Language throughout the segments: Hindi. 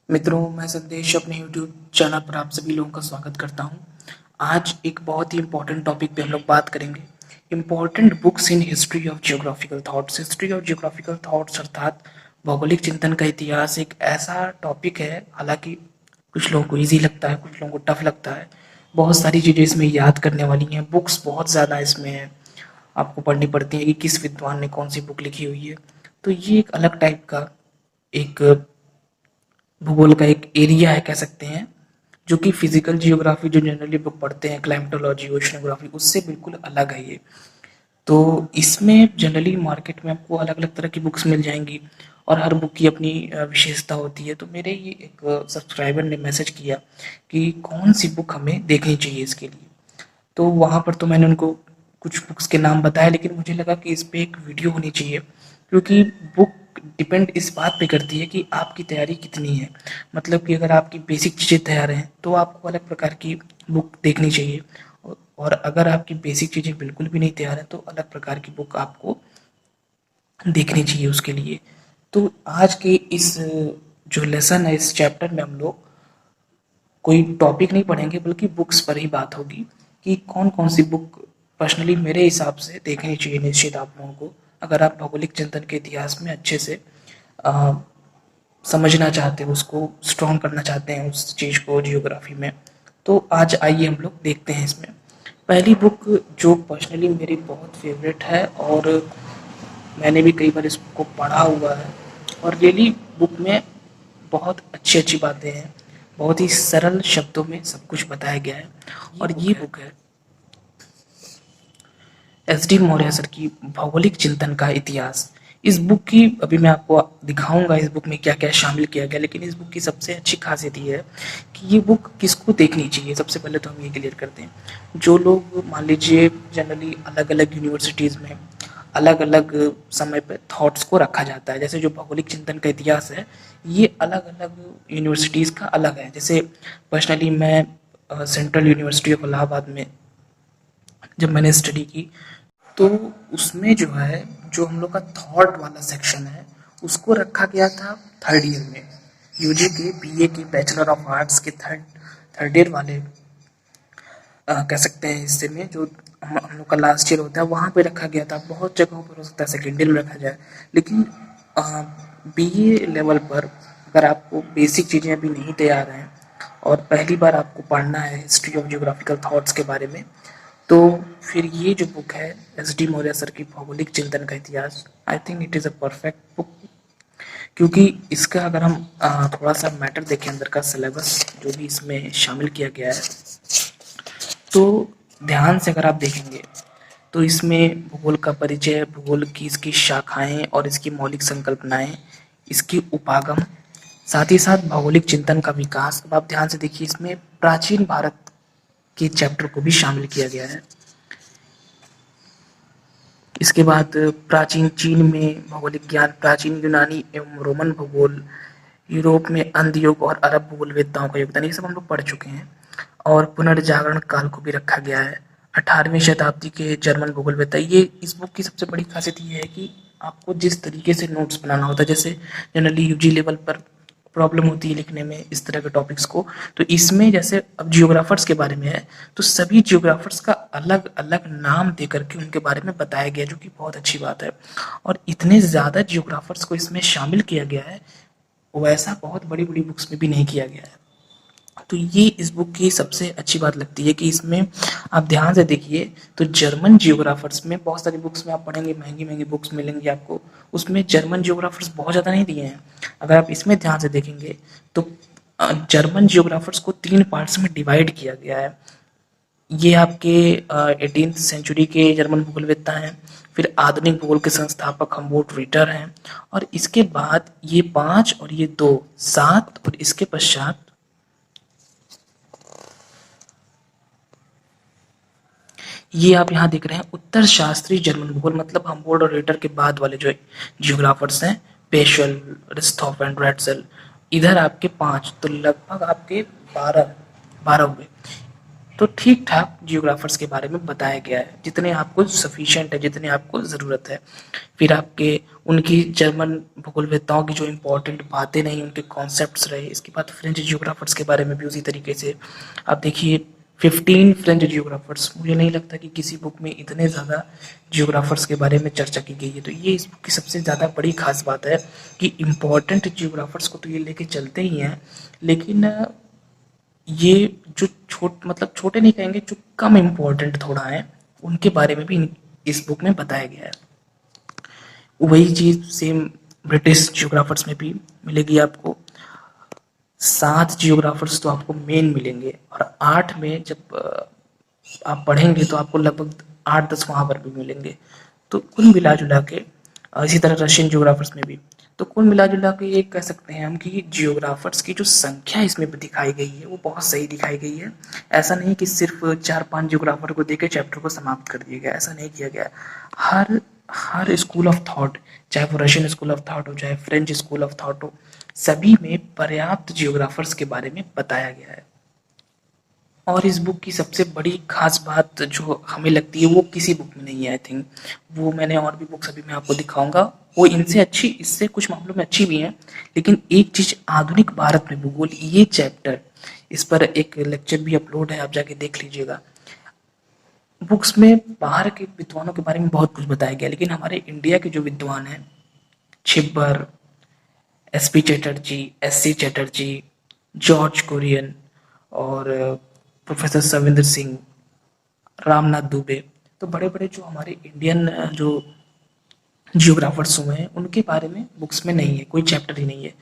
मित्रों, मैं संदेश अपने यूट्यूब चैनल पर आप सभी लोगों का स्वागत करता हूं। आज एक बहुत ही इम्पोर्टेंट टॉपिक पे हम लोग बात करेंगे। Important books in history of geographical thoughts. History of geographical thoughts अर्थात भौगोलिक चिंतन का इतिहास एक ऐसा टॉपिक है, हालांकि कुछ लोगों को ईजी लगता है, कुछ लोगों को टफ लगता है। बहुत सारी चीज़ें इसमें याद करने वाली हैं, बुक्स बहुत ज़्यादा इसमें है, आपको पढ़नी पड़ती है कि किस विद्वान ने कौन सी बुक लिखी हुई है। तो ये एक अलग टाइप का एक भूगोल का एक एरिया है कह सकते हैं, जो कि फिजिकल जियोग्राफी जो जनरली बुक पढ़ते हैं, क्लाइमेटोलॉजी, ओशनोग्राफी, उससे बिल्कुल अलग है ये। तो इसमें जनरली मार्केट में आपको अलग अलग तरह की बुक्स मिल जाएंगी और हर बुक की अपनी विशेषता होती है। तो मेरे ये एक सब्सक्राइबर ने मैसेज किया कि कौन सी बुक हमें देखनी चाहिए इसके लिए। तो वहाँ पर तो मैंने उनको कुछ बुक्स के नाम बताए, लेकिन मुझे लगा कि इस पे एक वीडियो होनी चाहिए, क्योंकि बुक डिपेंड इस बात पे करती है कि आपकी तैयारी कितनी है। मतलब कि अगर आपकी बेसिक चीज़ें तैयार हैं तो आपको अलग प्रकार की बुक देखनी चाहिए, और अगर आपकी बेसिक चीज़ें बिल्कुल भी नहीं तैयार है तो अलग प्रकार की बुक आपको देखनी चाहिए उसके लिए। तो आज के इस जो लेसन है, इस चैप्टर में हम लोग कोई टॉपिक नहीं पढ़ेंगे, बल्कि बुक्स पर ही बात होगी कि कौन कौन सी बुक पर्सनली मेरे हिसाब से देखनी चाहिए निश्चित आप लोगों को, अगर आप भौगोलिक चिंतन के इतिहास में अच्छे से अ, समझना चाहते हैं, उसको स्ट्रॉन्ग करना चाहते हैं उस चीज़ को जियोग्राफी में। तो आज आइए हम लोग देखते हैं इसमें। पहली बुक जो पर्सनली मेरी बहुत फेवरेट है और मैंने भी कई बार इसको पढ़ा हुआ है, और रियली बुक में बहुत अच्छी अच्छी बातें हैं, बहुत ही सरल शब्दों में सब कुछ बताया गया है। और ये बुक है एस डी मौर्य सर की भौगोलिक चिंतन का इतिहास। इस बुक की अभी मैं आपको दिखाऊंगा इस बुक में क्या क्या शामिल किया गया, लेकिन इस बुक की सबसे अच्छी खासियत ये है कि ये बुक किसको देखनी चाहिए। सबसे पहले तो हम ये क्लियर करते हैं, जो लोग मान लीजिए जनरली अलग अलग यूनिवर्सिटीज़ में अलग अलग समय पे थॉट्स को रखा जाता है। जैसे जो भौगोलिक चिंतन का इतिहास है, ये अलग अलग यूनिवर्सिटीज़ का अलग है। जैसे पर्सनली मैं सेंट्रल यूनिवर्सिटी ऑफ इलाहाबाद में जब मैंने स्टडी की, तो उसमें जो है, जो हम लोग का थॉट वाला सेक्शन है, उसको रखा गया था थर्ड ईयर में। यूजी के बीए की बैचलर ऑफ आर्ट्स के थर्ड थर्ड ईयर वाले कह सकते हैं हिस्से में, जो हम लोग का लास्ट ईयर होता है, वहाँ पे रखा गया था। बहुत जगहों पर हो सकता है सेकेंड ईयर में रखा जाए, लेकिन बीए लेवल पर अगर आपको बेसिक चीज़ें अभी नहीं तैयार हैं और पहली बार आपको पढ़ना है हिस्ट्री ऑफ जियोग्राफिकल थॉट्स के बारे में, तो फिर ये जो बुक है एस डी मौर्य सर की भौगोलिक चिंतन का इतिहास, I think it is a perfect book. क्योंकि इसका अगर हम थोड़ा सा मैटर देखें, अंदर का सिलेबस जो भी इसमें शामिल किया गया है, तो ध्यान से अगर आप देखेंगे तो इसमें भूगोल का परिचय, भूगोल की इसकी शाखाएं और इसकी मौलिक संकल्पनाएं, इसकी उपागम, साथ ही साथ भौगोलिक चिंतन का विकास। अब आप ध्यान से देखिए, इसमें प्राचीन भारत के चैप्टर को भी शामिल किया गया है। इसके बाद प्राचीन चीन में भौगोलिक ज्ञान, प्राचीन यूनानी एवं रोमन भूगोल, यूरोप में अंध युग और अरब भूगोलवेत्ताओं का योगदान, ये सब हम लोग पढ़ चुके हैं। और पुनर्जागरण काल को भी रखा गया है। 18वीं शताब्दी के जर्मन भूगोलवेत्ता, ये इस बुक की सबसे बड़ी खासियत ये है कि आपको जिस तरीके से नोट्स बनाना होता है, जैसे जनरली यूजी लेवल पर प्रॉब्लम होती है लिखने में इस तरह के टॉपिक्स को, तो इसमें जैसे अब जियोग्राफर्स के बारे में है, तो सभी जियोग्राफर्स का अलग अलग नाम दे करके उनके बारे में बताया गया, जो कि बहुत अच्छी बात है। और इतने ज़्यादा जियोग्राफर्स को इसमें शामिल किया गया है, वैसा बहुत बड़ी बड़ी बुक्स में भी नहीं किया गया है। तो ये इस बुक की सबसे अच्छी बात लगती है कि इसमें आप ध्यान से देखिए, तो जर्मन जियोग्राफर्स में बहुत सारी बुक्स में आप पढ़ेंगे, महंगी महंगी बुक्स मिलेंगी आपको, उसमें जर्मन जियोग्राफर्स बहुत ज़्यादा नहीं दिए हैं। अगर आप इसमें ध्यान से देखेंगे तो जर्मन जियोग्राफर्स को 3 पार्ट्स में डिवाइड किया गया है। ये आपके 18th सेंचुरी के जर्मन भूगोलवेत्ता हैं, फिर आधुनिक भूगोल के संस्थापक हम्बोल्ट रीटर हैं, और इसके बाद ये 5 और ये 2 7, और इसके पश्चात ये आप यहाँ देख रहे हैं उत्तर शास्त्रीय जर्मन भूगोल, मतलब हम्बोल्ट और रीटर के बाद वाले जो जियोग्राफर्स हैं, पेशल, रिस्थॉफ एंड रेटसेल। इधर आपके 5, तो लगभग आपके 12 12 हुए। तो ठीक ठाक जियोग्राफर्स के बारे में बताया गया है, जितने आपको सफिशिएंट है, जितने आपको ज़रूरत है। फिर आपके उनकी जर्मन भूगोलवेत्ताओं की जो इम्पोर्टेंट बातें नहीं, उनके कॉन्सेप्ट्स रहे। इसके बाद फ्रेंच जियोग्राफर्स के बारे में भी उसी तरीके से आप देखिए 15 फ्रेंच जियोग्राफर्स। मुझे नहीं लगता कि किसी बुक में इतने ज़्यादा जियोग्राफर्स के बारे में चर्चा की गई है। तो ये इस बुक की सबसे ज़्यादा बड़ी खास बात है कि इम्पोर्टेंट जियोग्राफर्स को तो ये लेके चलते ही हैं, लेकिन ये जो छोटे नहीं कहेंगे, जो कम इम्पोर्टेंट थोड़ा है, उनके बारे में भी इस बुक में बताया गया है। वही चीज़ सेम ब्रिटिश जियोग्राफर्स में भी मिलेगी आपको। 7 जियोग्राफर्स तो आपको मेन मिलेंगे, और 8 में जब आप पढ़ेंगे तो आपको लगभग 8-10 वहाँ पर भी मिलेंगे। तो कुल मिला जुला के इसी तरह रशियन जियोग्राफर्स में भी, तो कुल मिला जुला के ये कह सकते हैं हम कि जियोग्राफर्स की जो संख्या इसमें दिखाई गई है वो बहुत सही दिखाई गई है। ऐसा नहीं कि सिर्फ 4-5 जियोग्राफर को देके चैप्टर को समाप्त कर दिया गया, ऐसा नहीं किया गया। हर हर स्कूल ऑफ थॉट, चाहे वो रशियन स्कूल ऑफ थॉट हो, चाहे फ्रेंच स्कूल ऑफ थॉट हो, सभी में पर्याप्त जियोग्राफर्स के बारे में बताया गया है। और इस बुक की सबसे बड़ी खास बात जो हमें लगती है वो किसी बुक में नहीं है, आई थिंक। वो मैंने और भी बुक्स अभी मैं आपको दिखाऊंगा, वो इनसे अच्छी, इससे कुछ मामलों में अच्छी भी हैं। लेकिन एक चीज, आधुनिक भारत में भूगोल, ये चैप्टर, इस पर एक लेक्चर भी अपलोड है, आप जाके देख लीजिएगा। बुक्स में बाहर के विद्वानों के बारे में बहुत कुछ बताया गया, लेकिन हमारे इंडिया के जो विद्वान हैं, Chhibber, SP Chatterjee, SC Chatterjee, George Kurian और प्रोफेसर सविंदर सिंह, रामनाथ दुबे, तो बड़े बड़े जो हमारे इंडियन जो जियोग्राफर्स हुए हैं, उनके बारे में बुक्स में नहीं है, कोई चैप्टर ही नहीं है।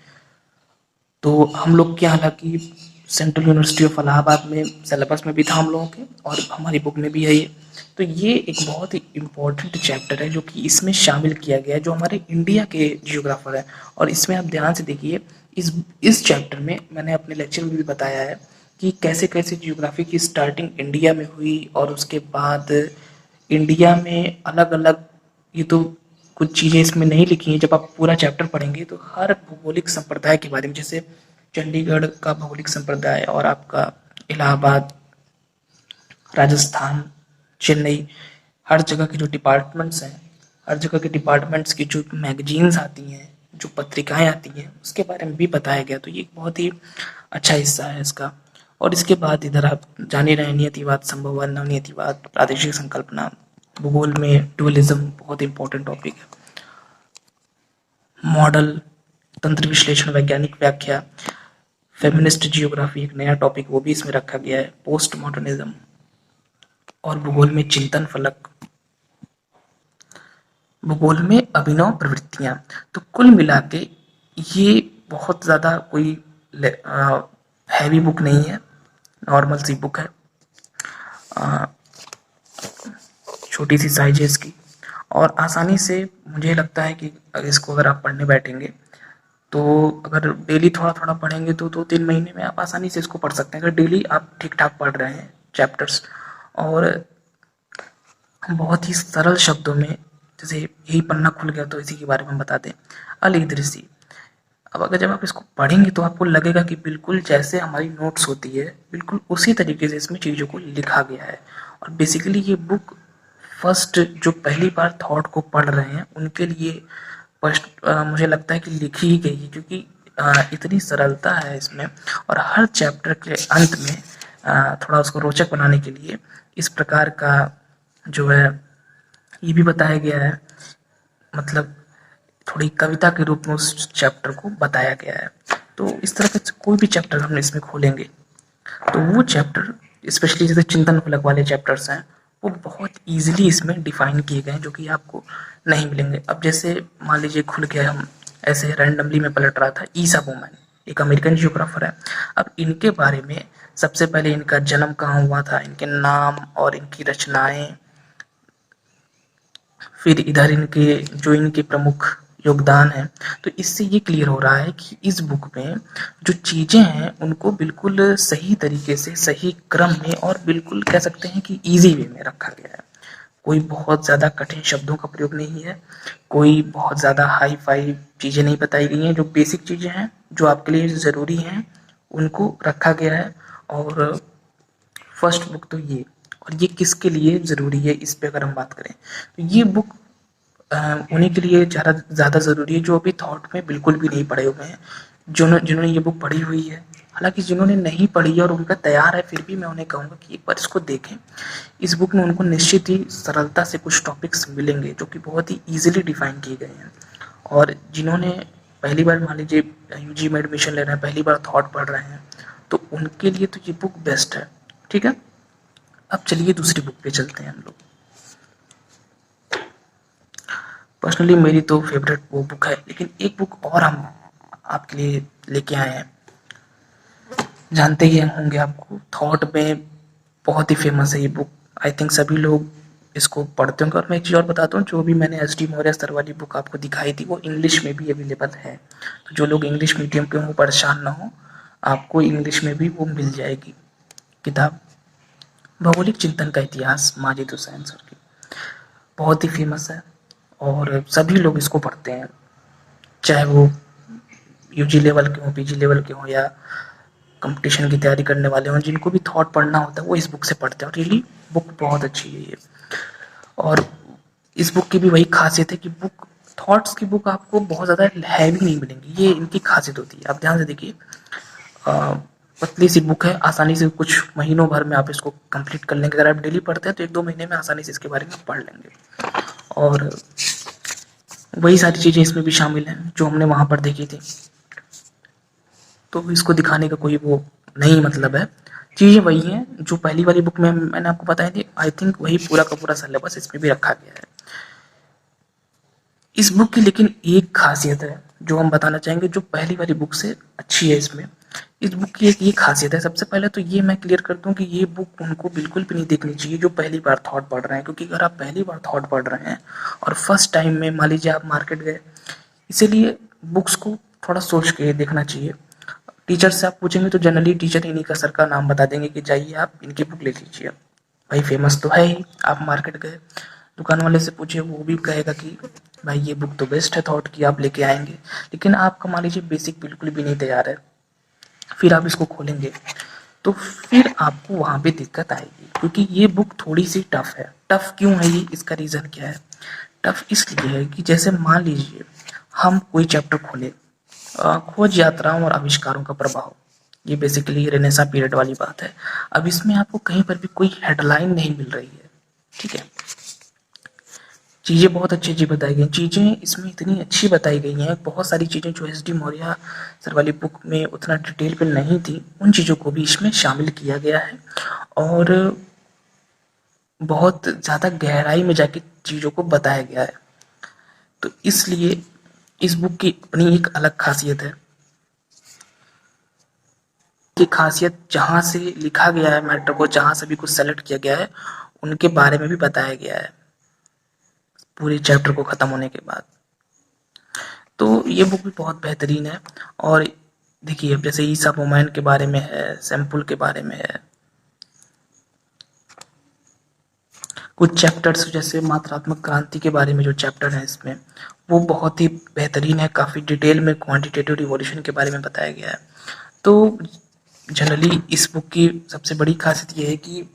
तो हम लोग क्या, हालांकि सेंट्रल यूनिवर्सिटी ऑफ इलाहाबाद में सिलेबस में भी था हम लोगों के, और हमारी बुक में भी है ये। तो ये एक बहुत ही इम्पोर्टेंट चैप्टर है जो कि इसमें शामिल किया गया है, जो हमारे इंडिया के जियोग्राफर है। और इसमें आप ध्यान से देखिए, इस चैप्टर में मैंने अपने लेक्चर में भी बताया है कि कैसे कैसे जियोग्राफी की स्टार्टिंग इंडिया में हुई, और उसके बाद इंडिया में अलग अलग, ये तो कुछ चीज़ें इसमें नहीं लिखी हैं, जब आप पूरा चैप्टर पढ़ेंगे तो हर भौगोलिक संप्रदाय के बारे में, जैसे चंडीगढ़ का भौगोलिक संप्रदाय, और आपका इलाहाबाद, राजस्थान, चेन्नई, हर जगह के जो डिपार्टमेंट्स हैं, हर जगह के डिपार्टमेंट्स की जो मैगजीन्स आती हैं, जो पत्रिकाएं आती हैं, उसके बारे में भी बताया गया। तो ये एक बहुत ही अच्छा हिस्सा है इसका। और इसके बाद इधर आप जान ही रहे, नियतिवाद, संभववाद, नवनियतिवाद, प्रादेशिक संकल्पना, भूगोल में डुअलिज्म बहुत इंपॉर्टेंट टॉपिक है, मॉडल, तंत्र विश्लेषण, वैज्ञानिक व्याख्या, फेमिनिस्ट जियोग्राफी एक नया टॉपिक, वो भी इसमें रखा गया है, पोस्ट मॉडर्निज्म, और भूगोल में चिंतन फलक, भूगोल में अभिनव प्रवृत्तियां। तो कुल मिला के ये बहुत ज़्यादा कोई हैवी बुक नहीं है, नॉर्मल सी बुक है, छोटी सी साइज है इसकी, और आसानी से मुझे लगता है कि इसको अगर आप पढ़ने बैठेंगे तो अगर डेली थोड़ा थोड़ा पढ़ेंगे तो 2-3 महीने में आप आसानी से इसको पढ़ सकते हैं, अगर डेली आप ठीक ठाक पढ़ रहे हैं चैप्टर्स। और बहुत ही सरल शब्दों में, जैसे यही पन्ना खुल गया तो इसी के बारे में बता दें, अल इदरिसी। अब अगर जब आप इसको पढ़ेंगे तो आपको लगेगा कि बिल्कुल जैसे हमारी नोट्स होती है, बिल्कुल उसी तरीके से इसमें चीज़ों को लिखा गया है। और बेसिकली ये बुक फर्स्ट जो पहली बार थॉट को पढ़ रहे हैं उनके लिए फर्स्ट मुझे लगता है कि लिखी ही गई है, क्योंकि इतनी सरलता है इसमें। और हर चैप्टर के अंत में थोड़ा उसको रोचक बनाने के लिए इस प्रकार का जो है ये भी बताया गया है, मतलब थोड़ी कविता के रूप में उस चैप्टर को बताया गया है। तो इस तरह का कोई भी चैप्टर हम इसमें खोलेंगे तो वो चैप्टर, स्पेशली जैसे चिंतन फलक वाले चैप्टर्स हैं, वो बहुत इजीली इसमें डिफाइन किए गए हैं, जो कि आपको नहीं मिलेंगे। अब जैसे मान लीजिए खुल के हम ऐसे रैंडमली में पलट रहा था, ईसा बोमैन एक अमेरिकन जियोग्राफर है। अब इनके बारे में सबसे पहले इनका जन्म कहाँ हुआ था, इनके नाम और इनकी रचनाएं, फिर इधर इनके प्रमुख योगदान है। तो इससे ये क्लियर हो रहा है कि इस बुक में जो चीज़ें हैं उनको बिल्कुल सही तरीके से, सही क्रम में, और बिल्कुल कह सकते हैं कि इजी वे में रखा गया है। कोई बहुत ज़्यादा कठिन शब्दों का प्रयोग नहीं है, कोई बहुत ज़्यादा हाई फाई चीज़ें नहीं बताई गई हैं। जो बेसिक चीज़ें हैं जो आपके लिए ज़रूरी हैं उनको रखा गया है। और फर्स्ट बुक तो ये, और ये किसके लिए ज़रूरी है इस पे अगर हम बात करें तो ये बुक उन्हीं के लिए ज़्यादा ज़रूरी है जो अभी थॉट में बिल्कुल भी नहीं पढ़े हुए हैं, जिन्होंने ये बुक पढ़ी हुई है। हालांकि जिन्होंने नहीं पढ़ी है और उनका तैयार है, फिर भी मैं उन्हें कहूँगा कि एक बार इसको देखें। इस बुक में उनको निश्चित ही सरलता से कुछ टॉपिक्स मिलेंगे जो कि बहुत ही ईजिली डिफाइन किए गए हैं। और जिन्होंने पहली बार मान लीजिए यूजी में एडमिशन ले रहे हैं, पहली बार थॉट पढ़ रहे हैं, तो उनके लिए तो ये बुक बेस्ट है। ठीक है, अब चलिए दूसरी बुक पे चलते हैं हम लोग। पर्सनली मेरी तो फेवरेट वो बुक है, लेकिन एक बुक और हम आपके लिए लेके आए हैं। जानते ही होंगे आपको, थॉट में बहुत ही फेमस है ये बुक। आई थिंक सभी लोग इसको पढ़ते होंगे। और मैं एक चीज़ और बताता हूँ, जो भी मैंने एस डी मौर्य सर वाली बुक आपको दिखाई थी वो इंग्लिश में भी अवेलेबल है। तो जो लोग इंग्लिश मीडियम के हों परेशान ना हो, आपको इंग्लिश में भी वो मिल जाएगी किताब। भौगोलिक चिंतन का इतिहास, माजिद हुसैन सर की, बहुत ही फेमस है और सभी लोग इसको पढ़ते हैं, चाहे वो यूजी लेवल के हों, पीजी लेवल के हों, या कंपटीशन की तैयारी करने वाले हों। जिनको भी थॉट पढ़ना होता है वो इस बुक से पढ़ते हैं, और रियली बुक बहुत अच्छी है ये। और इस बुक की भी वही खासियत है कि बुक, थॉट्स की बुक आपको बहुत ज़्यादा हैवी नहीं मिलेंगी, ये इनकी खासियत होती है। आप ध्यान से देखिए, पतली सी बुक है, आसानी से कुछ महीनों भर में आप इसको कंप्लीट कर लेंगे। अगर आप डेली पढ़ते हैं तो 1-2 महीने में आसानी से इसके बारे में पढ़ लेंगे। और वही सारी चीज़ें इसमें भी शामिल हैं जो हमने वहाँ पर देखी थी, तो इसको दिखाने का कोई वो नहीं मतलब है। चीज़ें वही हैं जो पहली वाली बुक में मैंने आपको बताई थी। आई थिंक वही पूरा का पूरा सिलेबस इसमें भी रखा गया है। इस बुक की लेकिन एक खासियत है जो हम बताना चाहेंगे, जो पहली वाली बुक से अच्छी है इसमें। इस बुक की एक ये खासियत है, सबसे पहले तो ये मैं क्लियर कर दूं कि ये बुक उनको बिल्कुल भी नहीं देखनी चाहिए जो पहली बार थॉट पढ़ रहे हैं। क्योंकि अगर आप पहली बार थॉट पढ़ रहे हैं और फर्स्ट टाइम में मान लीजिए आप मार्केट गए, इसीलिए बुक्स को थोड़ा सोच के देखना चाहिए। टीचर से आप पूछेंगे तो जनरली टीचर इन्हीं का सर का नाम बता देंगे कि जाइए आप इनकी बुक ले लीजिए, भाई फेमस तो है ही। आप मार्केट गए, दुकान वाले से पूछिए, वो भी कहेगा कि भाई ये बुक तो बेस्ट है थॉट की, आप लेके आएंगे। लेकिन आपका मान लीजिए बेसिक बिल्कुल भी नहीं तैयार है, फिर आप इसको खोलेंगे तो फिर आपको वहाँ पे दिक्कत आएगी, क्योंकि ये बुक थोड़ी सी टफ है। टफ क्यों है ये, इसका रीज़न क्या है? टफ इसलिए है कि जैसे मान लीजिए हम कोई चैप्टर खोले, खोज यात्राओं और आविष्कारों का प्रभाव, ये बेसिकली रेनेसा पीरियड वाली बात है। अब इसमें आपको कहीं पर भी कोई हेडलाइन नहीं मिल रही है, ठीक है। चीज़ें बहुत अच्छी अच्छी बताई गई, चीज़ें इसमें इतनी अच्छी बताई गई हैं, बहुत सारी चीज़ें जो एस डी मौर्य सर वाली बुक में उतना डिटेल पे नहीं थी, उन चीज़ों को भी इसमें शामिल किया गया है। और बहुत ज़्यादा गहराई में जाके चीज़ों को बताया गया है। तो इसलिए इस बुक की अपनी एक अलग खासियत है। की खासियत, जहाँ से लिखा गया है मैटर को, जहाँ से भी कुछ सेलेक्ट किया गया है, उनके बारे में भी बताया गया है पूरे चैप्टर को ख़त्म होने के बाद। तो ये बुक भी बहुत बेहतरीन है। और देखिए, अब जैसे ईसा बोमैन के बारे में है, सैम्पुल के बारे में है, कुछ चैप्टर्स जैसे मात्रात्मक क्रांति के बारे में जो चैप्टर है इसमें, वो बहुत ही बेहतरीन है। काफ़ी डिटेल में क्वांटिटेटिव रिवॉल्यूशन के बारे में बताया गया है। तो जनरली इस बुक की सबसे बड़ी खासियत ये है कि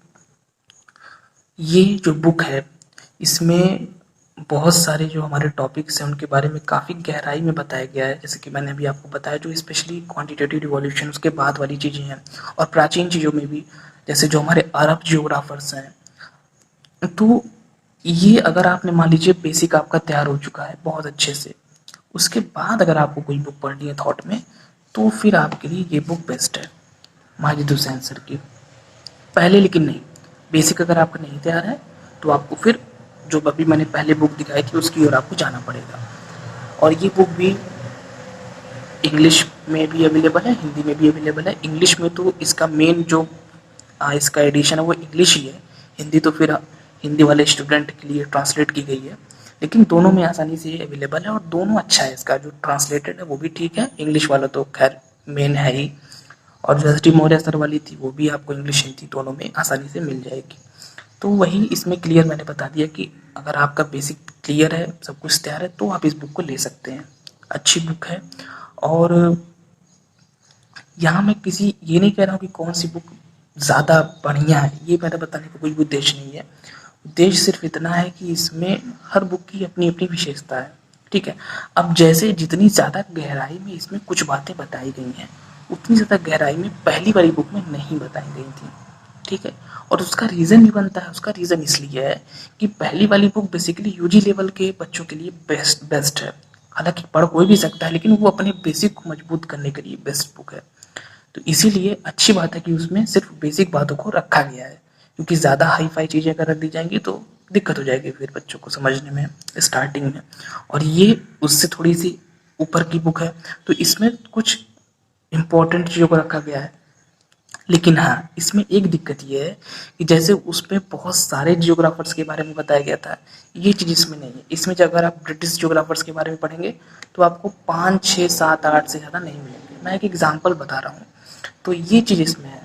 ये जो बुक है इसमें बहुत सारे जो हमारे टॉपिक्स हैं उनके बारे में काफ़ी गहराई में बताया गया है। जैसे कि मैंने अभी आपको बताया, जो स्पेशली क्वांटिटेटिव रिवॉल्यूशन उसके बाद वाली चीज़ें हैं, और प्राचीन चीज़ों में भी, जैसे जो हमारे अरब जियोग्राफर्स हैं। तो ये अगर आपने मान लीजिए बेसिक आपका तैयार हो चुका है बहुत अच्छे से, उसके बाद अगर आपको कोई बुक पढ़नी है थॉट में, तो फिर आपके लिए ये बुक बेस्ट है, माजिद हुसैन सर की। पहले लेकिन नहीं, बेसिक अगर आपका नहीं तैयार है तो आपको फिर जो अभी मैंने पहले बुक दिखाई थी उसकी ओर आपको जाना पड़ेगा। और ये बुक भी इंग्लिश में भी अवेलेबल है, हिंदी में भी अवेलेबल है। इंग्लिश में तो इसका मेन जो इसका एडिशन है वो इंग्लिश ही है, हिंदी तो फिर हिंदी वाले स्टूडेंट के लिए ट्रांसलेट की गई है। लेकिन दोनों में आसानी से अवेलेबल है और दोनों अच्छा है। इसका जो ट्रांसलेटेड है वो भी ठीक है, इंग्लिश वाला तो खैर मेन है ही। और जो एस डी मौर्य सर वाली थी वो भी आपको इंग्लिश हिंदी दोनों में आसानी से मिल जाएगी। तो वही इसमें क्लियर मैंने बता दिया कि अगर आपका बेसिक क्लियर है, सब कुछ तैयार है, तो आप इस बुक को ले सकते हैं। अच्छी बुक है। और यहाँ मैं किसी ये नहीं कह रहा हूँ कि कौन सी बुक ज़्यादा बढ़िया है, ये मेरा बताने का कोई उद्देश्य नहीं है। उद्देश्य सिर्फ इतना है कि इसमें हर बुक की अपनी अपनी विशेषता है, ठीक है। अब जैसे जितनी ज़्यादा गहराई में इसमें कुछ बातें बताई गई हैं, उतनी ज़्यादा गहराई में पहली वाली बुक में नहीं बताई गई थी, ठीक है। और उसका रीज़न भी बनता है, उसका रीज़न इसलिए है कि पहली वाली बुक बेसिकली यूजी लेवल के बच्चों के लिए बेस्ट है। हालांकि पढ़ कोई भी सकता है, लेकिन वो अपने बेसिक को मजबूत करने के लिए बेस्ट बुक है। तो इसीलिए अच्छी बात है कि उसमें सिर्फ बेसिक बातों को रखा गया है, क्योंकि ज़्यादा हाई फाई चीज़ें अगर रख दी जाएंगी तो दिक्कत हो जाएगी फिर बच्चों को समझने में स्टार्टिंग में। और ये उससे थोड़ी सी ऊपर की बुक है, तो इसमें कुछ इम्पोर्टेंट चीज़ों को रखा गया है। लेकिन हाँ, इसमें एक दिक्कत ये है कि जैसे उसमें बहुत सारे जियोग्राफर्स के बारे में बताया गया था, ये चीज़ इसमें नहीं है। इसमें जो अगर आप ब्रिटिश जियोग्राफर्स के बारे में पढ़ेंगे तो आपको 5, 6, 7, 8 से ज़्यादा नहीं मिलेंगे। मैं एक एग्जांपल बता रहा हूँ, तो ये चीज़ इसमें है।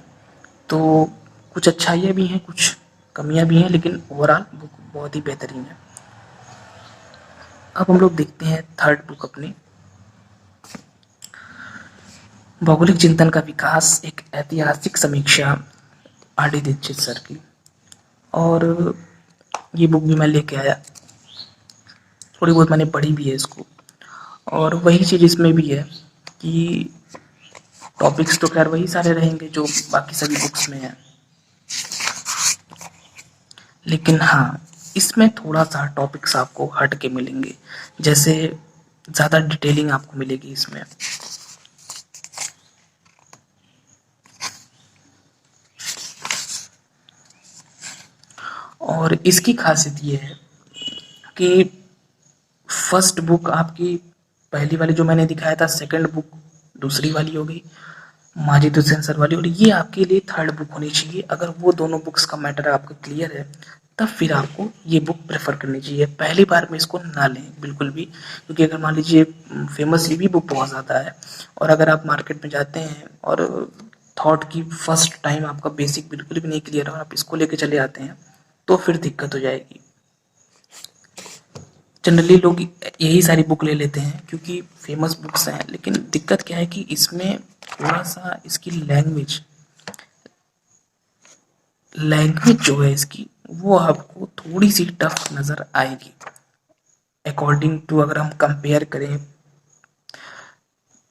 तो कुछ अच्छाइयाँ भी हैं, कुछ कमियाँ भी हैं, लेकिन ओवरऑल बुक बहुत ही बेहतरीन है। अब हम लोग देखते हैं थर्ड बुक अपनी, भौगोलिक चिंतन का विकास, एक ऐतिहासिक समीक्षा, आर डी दीक्षित सर की। और ये बुक भी मैं लेके आया, थोड़ी बहुत मैंने पढ़ी भी है इसको। और वही चीज़ इसमें भी है कि टॉपिक्स तो खैर वही सारे रहेंगे जो बाकी सभी बुक्स में है, लेकिन हाँ, इसमें थोड़ा सा टॉपिक्स आपको हट के मिलेंगे, जैसे ज़्यादा डिटेलिंग आपको मिलेगी इसमें। और इसकी खासियत ये है कि फर्स्ट बुक आपकी, पहली वाली जो मैंने दिखाया था, सेकंड बुक दूसरी वाली हो गई माजिद हुसैन सर वाली, और ये आपके लिए थर्ड बुक होनी चाहिए। अगर वो दोनों बुक्स का मैटर आपको क्लियर है, तब फिर आपको ये बुक प्रेफर करनी चाहिए। पहली बार में इसको ना लें बिल्कुल भी, क्योंकि अगर मान लीजिए फेमस ये भी बुक बहुत ज़्यादा है, और अगर आप मार्केट में जाते हैं और थॉट की फर्स्ट टाइम आपका बेसिक बिल्कुल भी नहीं क्लियर है और आप इसको लेके चले आते हैं, तो फिर दिक्कत हो जाएगी। जनरली लोग यही सारी बुक ले लेते हैं क्योंकि फेमस बुक्स हैं, लेकिन दिक्कत क्या है कि इसमें थोड़ा सा इसकी लैंग्वेज लैंग्वेज जो है इसकी, वो आपको थोड़ी सी टफ नज़र आएगी। अकॉर्डिंग टू अगर हम कंपेयर करें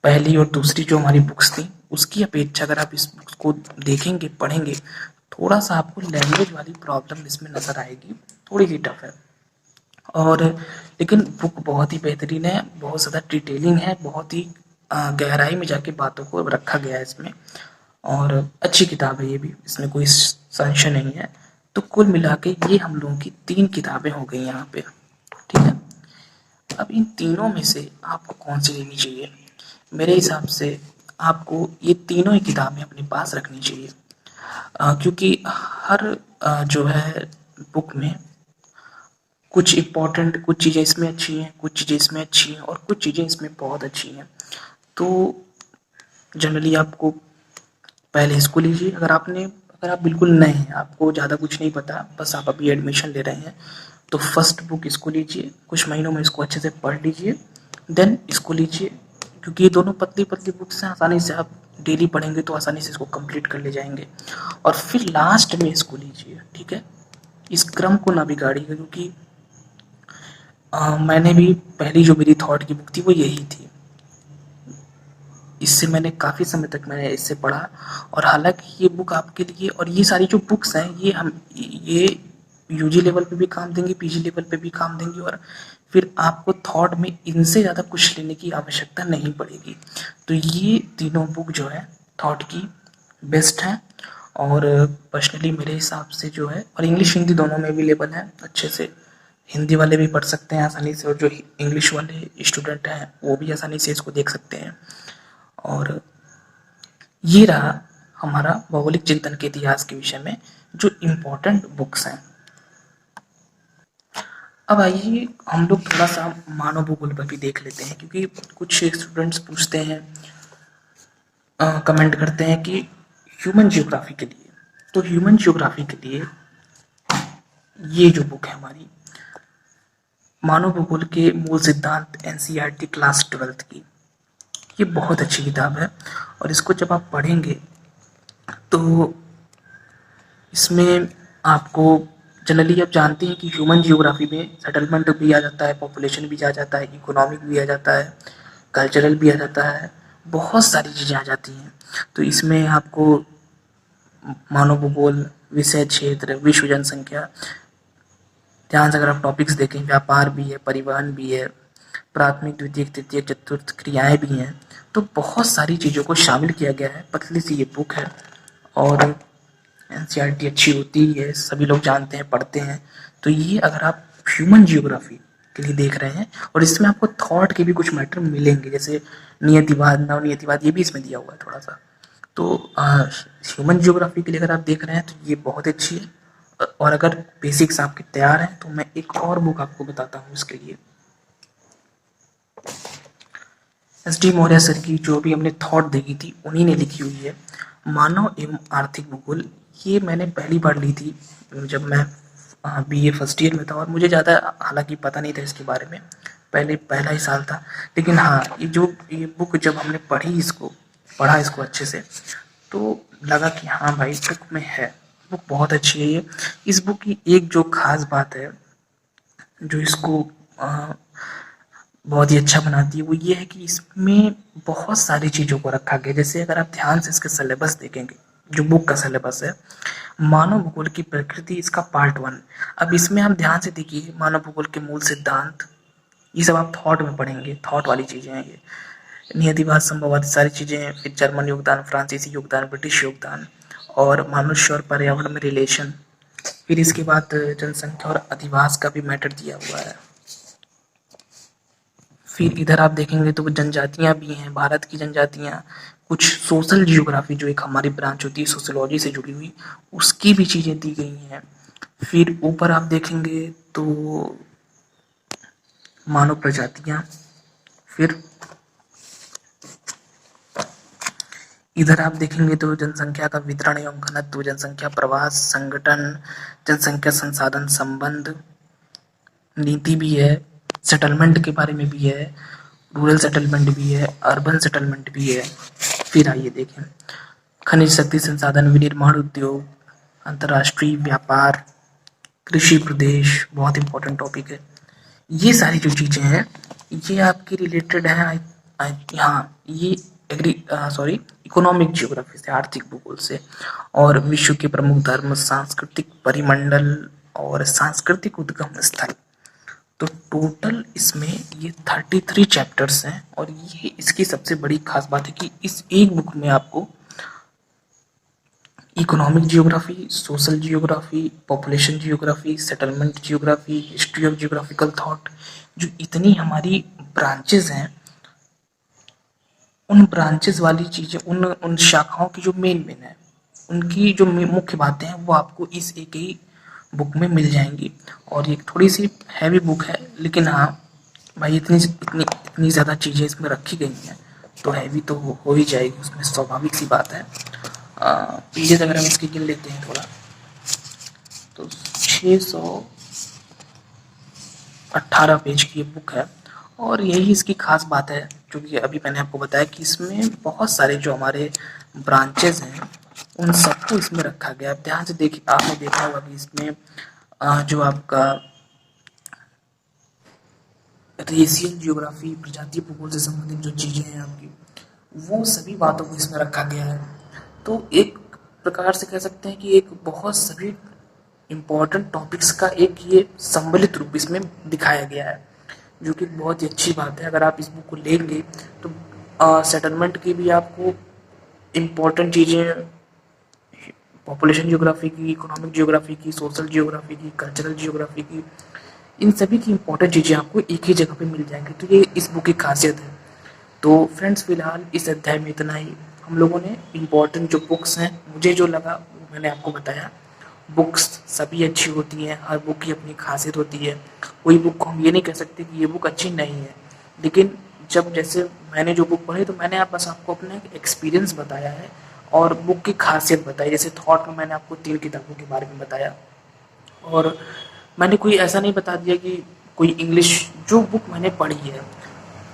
पहली और दूसरी जो हमारी बुक्स थी, उसकी अपेक्षा अगर आप इस बुक्स को देखेंगे पढ़ेंगे, थोड़ा सा आपको लैंग्वेज वाली प्रॉब्लम इसमें नज़र आएगी, थोड़ी सी टफ है। और लेकिन बुक बहुत ही बेहतरीन है, बहुत ज़्यादा डिटेलिंग है, बहुत ही गहराई में जाके बातों को रखा गया है इसमें, और अच्छी किताब है ये भी, इसमें कोई संशय नहीं है। तो कुल मिला के ये हम लोगों की 3 किताबें हो गई यहाँ पे, ठीक है। अब इन तीनों में से आपको कौन सी लेनी चाहिए? मेरे हिसाब से आपको ये तीनों ही किताबें अपने पास रखनी चाहिए, क्योंकि हर जो है बुक में कुछ इम्पोर्टेंट, कुछ चीज़ें इसमें अच्छी हैं, कुछ चीज़ें इसमें अच्छी हैं, और कुछ चीज़ें इसमें बहुत अच्छी हैं। तो जनरली आपको पहले इसको लीजिए। अगर आप बिल्कुल नए हैं, आपको ज़्यादा कुछ नहीं पता, बस आप अभी एडमिशन ले रहे हैं, तो फर्स्ट बुक इसको लीजिए, कुछ महीनों में इसको अच्छे से पढ़ लीजिए, देन इसको लीजिए, क्योंकि ये दोनों पतली पतली बुक्स हैं, आसानी से आप डेली पढ़ेंगे तो आसानी से इसको कंप्लीट कर ले जाएंगे। और फिर लास्ट में इसको लीजिए, ठीक है। इस क्रम को ना बिगाड़िएगा, क्योंकि मैंने भी पहली जो मेरी थॉट की बुक थी वो यही थी। इससे मैंने काफ़ी समय तक मैंने इससे पढ़ा, और हालांकि ये बुक आपके लिए, और ये सारी जो बुक्स हैं ये यूजी लेवल पे भी काम देंगी, पीजी लेवल पे भी काम देंगी, और फिर आपको थॉट में इनसे ज़्यादा कुछ लेने की आवश्यकता नहीं पड़ेगी। तो ये तीनों बुक जो है थॉट की बेस्ट हैं, और पर्सनली मेरे हिसाब से जो है, और इंग्लिश हिंदी दोनों में अवेलेबल है अच्छे से, हिंदी वाले भी पढ़ सकते हैं आसानी से, और जो इंग्लिश वाले स्टूडेंट हैं वो भी आसानी से इसको देख सकते हैं। और ये रहा हमारा भौगोलिक चिंतन के इतिहास के विषय में जो इम्पोर्टेंट बुक्स हैं। अब आइए हम लोग थोड़ा सा मानव भूगोल पर भी देख लेते हैं, क्योंकि कुछ स्टूडेंट्स पूछते हैं, कमेंट करते हैं कि ह्यूमन जियोग्राफी के लिए, तो ह्यूमन जियोग्राफी के लिए ये जो बुक है हमारी, मानव भूगोल के मूल सिद्धांत, एनसीईआरटी क्लास 12th की, ये बहुत अच्छी किताब है। और इसको जब आप पढ़ेंगे तो इसमें आपको जनरली आप जानते हैं कि ह्यूमन जियोग्राफी में सेटलमेंट भी आ जाता है, पॉपुलेशन भी आ जाता है, इकोनॉमिक भी आ जाता है, कल्चरल भी आ जाता है, बहुत सारी चीज़ें आ जाती हैं। तो इसमें आपको मानव भूगोल, विषय क्षेत्र, विश्व जनसंख्या, ध्यान से अगर आप टॉपिक्स देखें, व्यापार भी है, परिवहन भी है, प्राथमिक, द्वितीयक, तृतीयक, चतुर्थ क्रियाएं भी हैं, तो बहुत सारी चीज़ों को शामिल किया गया है। पतली सी ये बुक है और एनसीईआरटी अच्छी होती है, सभी लोग जानते हैं, पढ़ते हैं। तो ये अगर आप ह्यूमन जियोग्राफी के लिए देख रहे हैं, और इसमें आपको थॉट के भी कुछ मैटर मिलेंगे, जैसे नियतिवाद, नवनियतिवाद, ये भी इसमें दिया हुआ है थोड़ा सा। तो ह्यूमन जियोग्राफी के लिए अगर आप देख रहे हैं तो ये बहुत अच्छी है। और अगर बेसिक्स आपके तैयार हैं तो मैं एक और बुक आपको बताता हूँ इसके लिए। एस.डी. मौर्य सर की जो भी हमने थॉट देखी थी, उन्हीं ने लिखी हुई है, मानव एवं आर्थिक भूगोल। ये मैंने पहली बार ली थी जब मैं बीए फर्स्ट ईयर में था, और मुझे ज़्यादा हालांकि पता नहीं था इसके बारे में, पहला ही साल था। लेकिन हाँ, ये बुक जब हमने पढ़ा इसको अच्छे से, तो लगा कि हाँ भाई, बुक में है, बुक बहुत अच्छी है ये। इस बुक की एक जो खास बात है, जो इसको बहुत ही अच्छा बनाती है, वो ये है कि इसमें बहुत सारी चीज़ों को रखा गया। जैसे अगर आप ध्यान से इसके सिलेबस देखेंगे, जो बुक का सिलेबस है, मानव भूगोल की प्रकृति, इसका पार्ट 1। अब इसमें आप ध्यान से देखिए, मानव भूगोल के मूल सिद्धांत, ये सब आप थॉट में पढ़ेंगे, थॉट वाली चीज़ें हैं ये। नियतिवाद, संभववाद, सारी चीज़ें हैं। फिर जर्मन योगदान, फ्रांसीसी योगदान, ब्रिटिश योगदान, और मनुष्य और पर्यावरण में रिलेशन। फिर इसके बाद जनसंख्या और अधिवास का भी मैटर दिया हुआ है। फिर इधर आप देखेंगे तो जनजातियां भी हैं, भारत की जनजातियां, कुछ सोशल जियोग्राफी जो एक हमारी ब्रांच होती है सोशियोलॉजी से जुड़ी हुई, उसकी भी चीज़ें दी गई हैं। फिर ऊपर आप देखेंगे तो मानव प्रजातियां, फिर इधर आप देखेंगे तो जनसंख्या का वितरण एवं घनत्व, जनसंख्या प्रवास, संगठन, जनसंख्या संसाधन संबंध, नीति भी है, सेटलमेंट के बारे में भी है, रूरल सेटलमेंट भी है, अर्बन सेटलमेंट भी है। फिर आइए देखें, खनिज शक्ति संसाधन, विनिर्माण उद्योग, अंतर्राष्ट्रीय व्यापार, कृषि प्रदेश, बहुत इंपॉर्टेंट टॉपिक है। ये सारी जो चीज़ें हैं, ये आपकी रिलेटेड है हाँ, ये इकोनॉमिक जियोग्राफी से, आर्थिक भूगोल से, और विश्व के प्रमुख धर्म, सांस्कृतिक परिमंडल और सांस्कृतिक उद्गम स्थल। तो टोटल इसमें ये 33 चैप्टर्स हैं, और ये इसकी सबसे बड़ी खास बात है कि इस एक बुक में आपको economic geography, social geography, population geography, settlement geography, history of geographical thought, जो इतनी हमारी ब्रांचेज हैं, उन ब्रांचेज वाली चीज़ें, उन शाखाओं की जो मेन है, उनकी जो मुख्य बातें हैं, वो आपको इस एक ही बुक में मिल जाएंगी। और ये थोड़ी सी हैवी बुक है, लेकिन हाँ भाई, इतनी ज़्यादा चीज़ें इसमें रखी गई हैं, तो हैवी तो हो ही जाएगी, उसमें स्वाभाविक सी बात है। पेजेस अगर हम इसके गिन लेते हैं थोड़ा, तो 618 पेज की ये बुक है। और यही इसकी खास बात है, जो कि अभी मैंने आपको बताया कि इसमें बहुत सारे जो हमारे ब्रांचेज हैं, उन सबको इसमें रखा गया है। ध्यान से देखिए, आपने देखा होगा कि इसमें जो आपका रेशियल जियोग्राफी, प्रजातीय भूगोल से संबंधित जो चीज़ें हैं आपकी, वो सभी बातों को इसमें रखा गया है। तो एक प्रकार से कह सकते हैं कि एक बहुत सभी इम्पोर्टेंट टॉपिक्स का एक ये सम्मिलित रूप इसमें दिखाया गया है, जो कि बहुत ही अच्छी बात है। अगर आप इस बुक को लेंगे तो सेटलमेंट की भी आपको इम्पोर्टेंट चीज़ें, पॉपुलेशन जियोग्राफी की, इकोनॉमिक जियोग्राफी की, सोशल जियोग्राफी की, कल्चरल जियोग्राफी की, इन सभी की इम्पोर्टेंट चीज़ें आपको एक ही जगह पे मिल जाएंगी। तो ये इस बुक की खासियत है। तो फ्रेंड्स, फिलहाल इस अध्याय में इतना ही। हम लोगों ने इम्पोर्टेंट जो बुक्स हैं, मुझे जो लगा वो मैंने आपको बताया। बुक्स सभी अच्छी होती हैं, हर बुक की अपनी खासियत होती है। कोई बुक को हम ये नहीं कह सकते कि ये बुक अच्छी नहीं है, लेकिन जब जैसे मैंने जो बुक पढ़ी, तो मैंने बस आपको अपना एक्सपीरियंस बताया है और बुक की खासियत बताई। जैसे थॉट में मैंने आपको 3 किताबों के बारे में बताया, और मैंने कोई ऐसा नहीं बता दिया कि कोई इंग्लिश जो बुक मैंने पढ़ी है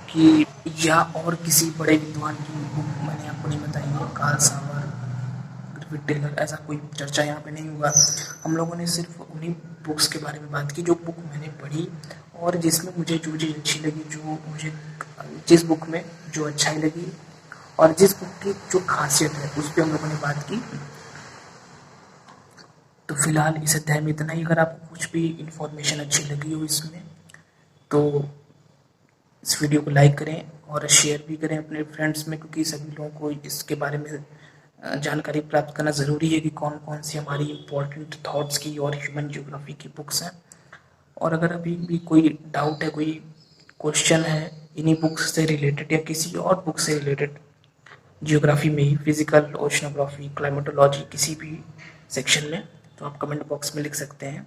कि, या और किसी बड़े विद्वान की बुक मैंने आपको नहीं बताई है, कार्ल सावर, विद टेलर, ऐसा कोई चर्चा यहाँ पे नहीं हुआ। हम लोगों ने सिर्फ उन्हीं बुक्स के बारे में बात की जो बुक मैंने पढ़ी और जिसमें मुझे जो चीज़ अच्छी लगी, जो मुझे जिस बुक में जो अच्छाई लगी और जिस बुक की जो खासियत है उस पर हम लोगों ने बात की। तो फिलहाल इस अध्याय में इतना ही। अगर आपको कुछ भी इन्फॉर्मेशन अच्छी लगी हो इसमें तो इस वीडियो को लाइक करें और शेयर भी करें अपने फ्रेंड्स में, क्योंकि सभी लोगों को इसके बारे में जानकारी प्राप्त करना ज़रूरी है कि कौन कौन सी हमारी इम्पोर्टेंट थॉट्स की और ह्यूमन ज्योग्राफी की बुक्स हैं। और अगर अभी भी कोई डाउट है, कोई क्वेश्चन है इन्हीं बुक्स से रिलेटेड या किसी और बुक से रिलेटेड, जियोग्राफी में ही, फिजिकल, ओशनोग्राफी, क्लाइमेटोलॉजी, किसी भी सेक्शन में, तो आप कमेंट बॉक्स में लिख सकते हैं।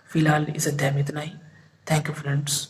फिलहाल इस अध्याय में इतना ही। Thank you friends.